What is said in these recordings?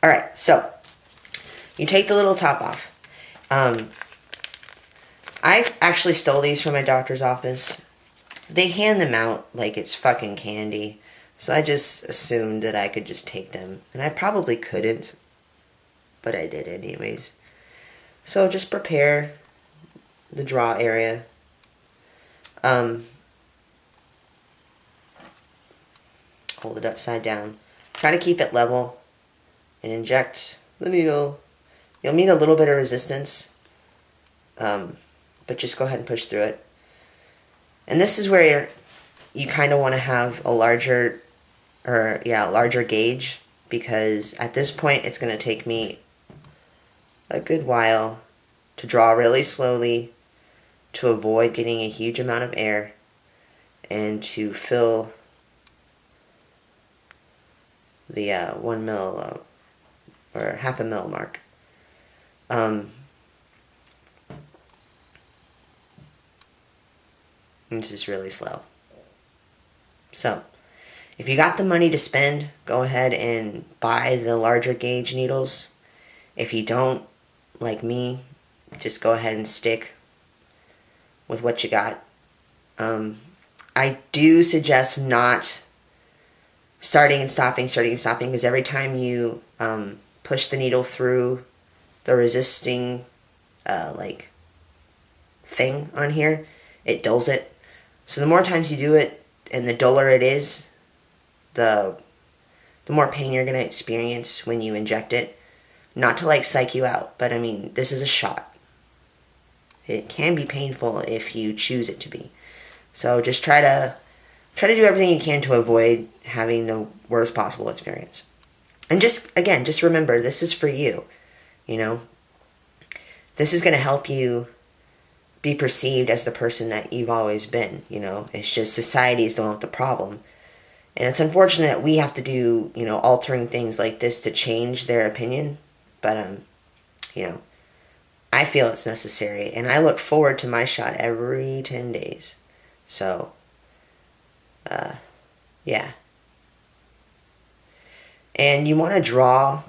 Alright, so you take the little top off. I actually stole these from my doctor's office. They hand them out like it's fucking candy. So I just assumed that I could just take them. And I probably couldn't. But I did anyways. So just prepare the draw area. Hold it upside down. Try to keep it level. And inject the needle. You'll need a little bit of resistance. But just go ahead and push through it. And this is where you kind of want to have a larger gauge, because at this point it's going to take me a good while to draw really slowly to avoid getting a huge amount of air and to fill the 1 mil or half a mil mark. This is really slow. So, if you got the money to spend, go ahead and buy the larger gauge needles. If you don't, like me, just go ahead and stick with what you got. I do suggest not starting and stopping, because every time you push the needle through the resisting thing on here, it dulls it. So the more times you do it, and the duller it is, the more pain you're going to experience when you inject it. Not to psych you out, but I mean, this is a shot. It can be painful if you choose it to be. So just try to do everything you can to avoid having the worst possible experience. And just remember, this is for you. You know, this is going to help you be perceived as the person that you've always been. You know, it's just society is the one with the problem. And it's unfortunate that we have to do, altering things like this to change their opinion. But, I feel it's necessary. And I look forward to my shot every 10 days. So, yeah. And you want to draw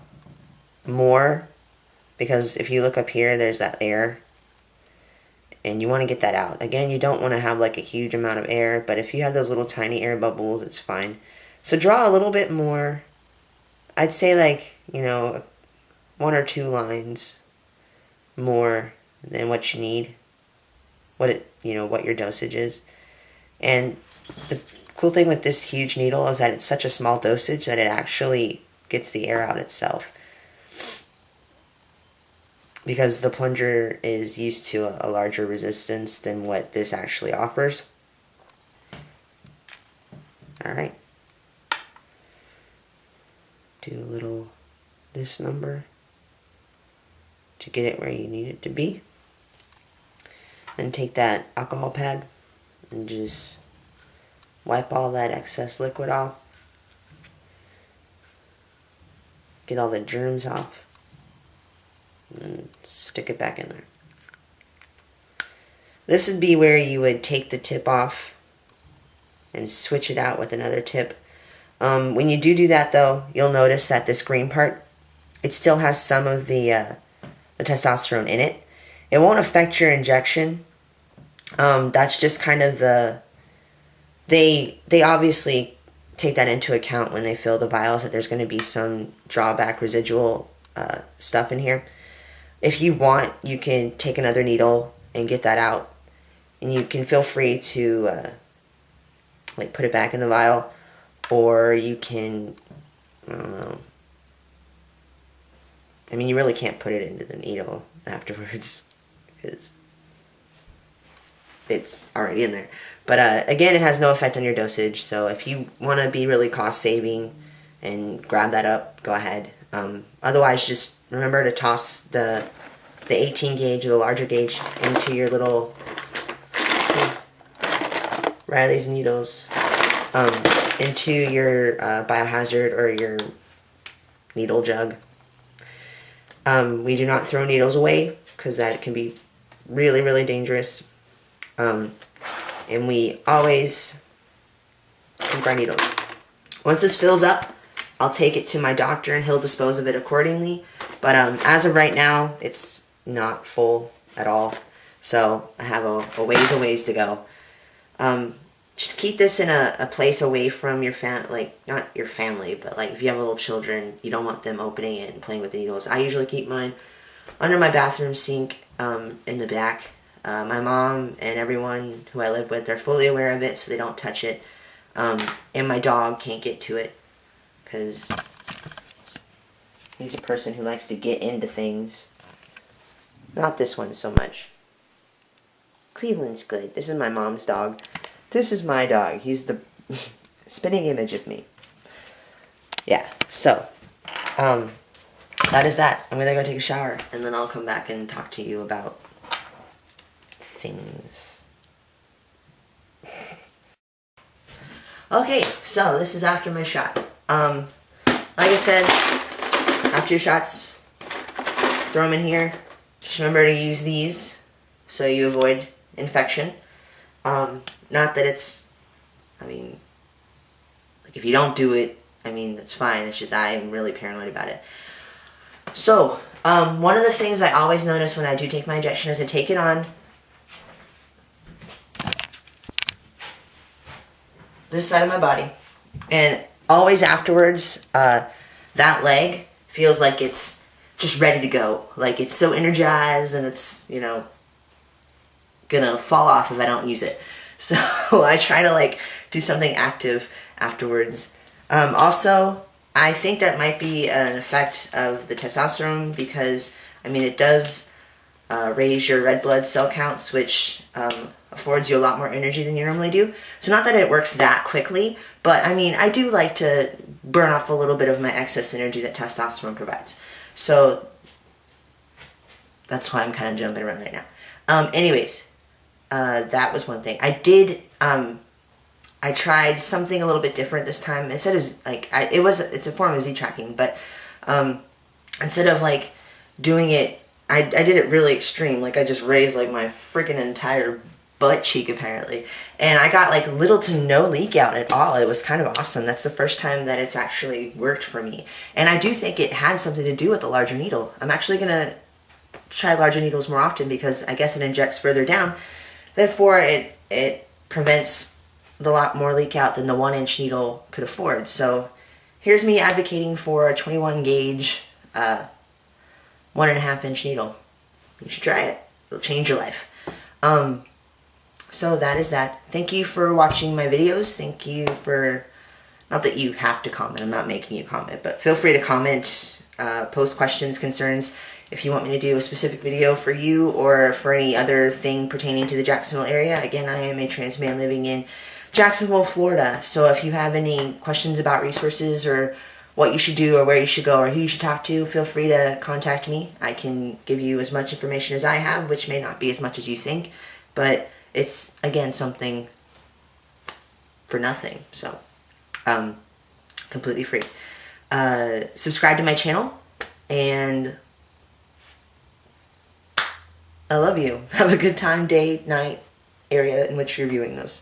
more, because if you look up here, there's that air. And you want to get that out. Again, you don't want to have a huge amount of air, but if you have those little tiny air bubbles, it's fine. So draw a little bit more. I'd say 1 or 2 lines more than what you need. What your dosage is. And the cool thing with this huge needle is that it's such a small dosage that it actually gets the air out itself. Because the plunger is used to a larger resistance than what this actually offers. Alright. Do a little this number to get it where you need it to be. Then take that alcohol pad and just wipe all that excess liquid off. Get all the germs off. And stick it back in there. This would be where you would take the tip off and switch it out with another tip. When you do that though, you'll notice that this green part, it still has some of the testosterone in it. It won't affect your injection. That's just kind of they obviously take that into account when they fill the vials, that there's going to be some drawback residual stuff in here. If you want, you can take another needle and get that out. And you can feel free to put it back in the vial. Or you can, I don't know. I mean, you really can't put it into the needle afterwards, because it's already in there. But again, it has no effect on your dosage. So if you want to be really cost saving and grab that up, go ahead. Otherwise, just remember to toss the 18 gauge or the larger gauge into your little Riley's needles, into your biohazard or your needle jug. We do not throw needles away, because that can be really, really dangerous. And we always keep our needles. Once this fills up, I'll take it to my doctor and he'll dispose of it accordingly. But as of right now, it's not full at all. So I have a ways to go. Just keep this in a place away from your like not your family, but like if you have little children, you don't want them opening it and playing with the needles. I usually keep mine under my bathroom sink in the back. My mom and everyone who I live with are fully aware of it, so they don't touch it. And my dog can't get to it because he's a person who likes to get into things. Not this one so much. Cleveland's good. This is my mom's dog. This is my dog. He's the spitting image of me. Yeah, so, that is that. I'm gonna go take a shower, and then I'll come back and talk to you about things. Okay, so this is after my shot. Like I said, after your shots, throw them in here. Just remember to use these so you avoid infection. Not that it's, I mean, like if you don't do it, I mean, that's fine. It's just I'm really paranoid about it. So, one of the things I always notice when I do take my injection is I take it on this side of my body, and always afterwards, that leg feels like it's just ready to go. Like it's so energized and it's, you know, gonna fall off if I don't use it. So I try to like do something active afterwards. Also, I think that might be an effect of the testosterone because, I mean, it does raise your red blood cell counts, which affords you a lot more energy than you normally do. So not that it works that quickly, but I mean, I do like to burn off a little bit of my excess energy that testosterone provides. So that's why I'm kind of jumping around right now. Anyways, that was one thing. I did, I tried something a little bit different this time. Instead of, like, it's a form of Z-tracking, but instead of, like, doing it, I did it really extreme. Like, I just raised, like, my freaking entire butt cheek, apparently. And I got, like, little to no leak out at all. It was kind of awesome. That's the first time that it's actually worked for me. And I do think it had something to do with the larger needle. I'm actually going to try larger needles more often because I guess it injects further down. Therefore, it prevents a lot more leak out than the 1-inch needle could afford. So here's me advocating for a 21 gauge 1.5-inch needle. You should try it. It'll change your life. So that is that. Thank you for watching my videos. Thank you for, not that you have to comment, I'm not making you comment, but feel free to comment, post questions, concerns. If you want me to do a specific video for you or for any other thing pertaining to the Jacksonville area. Again, I am a trans man living in Jacksonville, Florida. So if you have any questions about resources or what you should do or where you should go or who you should talk to, feel free to contact me. I can give you as much information as I have, which may not be as much as you think, but it's, again, something for nothing. So, completely free. Subscribe to my channel, and I love you. Have a good time, day, night, area in which you're viewing this.